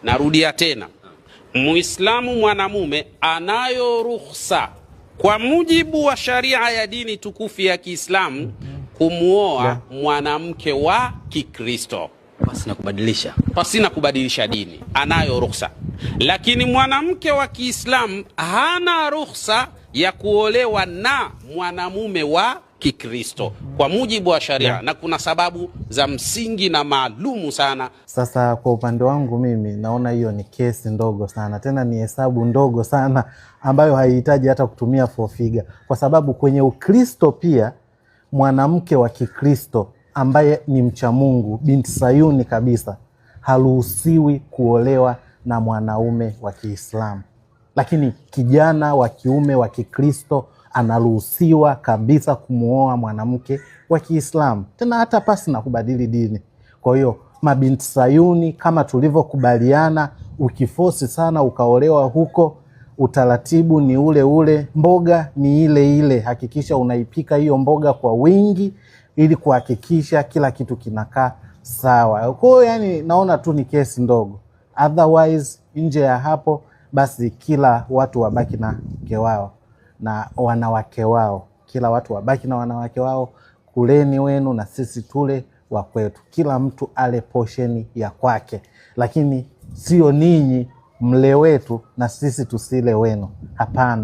Narudia tena, Muislamu mwanamume anayo ruhusa kwa mujibu wa sharia ya dini tukufu ya Kiislamu kumuoa mwanamke wa Kikristo pasina kubadilisha dini, anayo ruhusa. Lakini mwanamke wa Kiislamu hana ruhusa ya kuolewa na mwanamume wa Kikristo kwa mujibu wa sharia, na kuna sababu za msingi na maalumu sana. Sasa kwa upande wangu mimi naona hiyo ni kesi ndogo sana, tena ni hesabu ndogo sana ambayo haihitaji hata kutumia four figure, kwa sababu kwenye Ukristo pia mwanamke wa Kikristo ambaye ni mcha Mungu, binti Sayuni kabisa, haruhusiwi kuolewa na mwanaume wa Kiislamu. Lakini kijana wa kiume wa Kikristo anaruhusiwa kabisa kumuoa mwanamke wa Kiislamu, tena hata pasi na kubadili dini. Kwa hiyo mabinti Sayuni, kama tulivyokubaliana, ukifosi sana ukaolewa huko, utaratibu ni ule ule, mboga ni ile ile. Hakikisha unaipika hiyo mboga kwa wingi ili kuhakikisha kila kitu kinakaa sawa. Kwa hiyo yani naona tu ni kesi ndogo. Otherwise nje ya hapo basi kila watu wabaki na mke wao na wanawake wao. Kila watu wabaki na wanawake wao, kuleni wenu na sisi tule wa kwetu. Kila mtu ale posheni ya kwake. Lakini sio ninyi mle wetu na sisi tusile wenu. Hapana.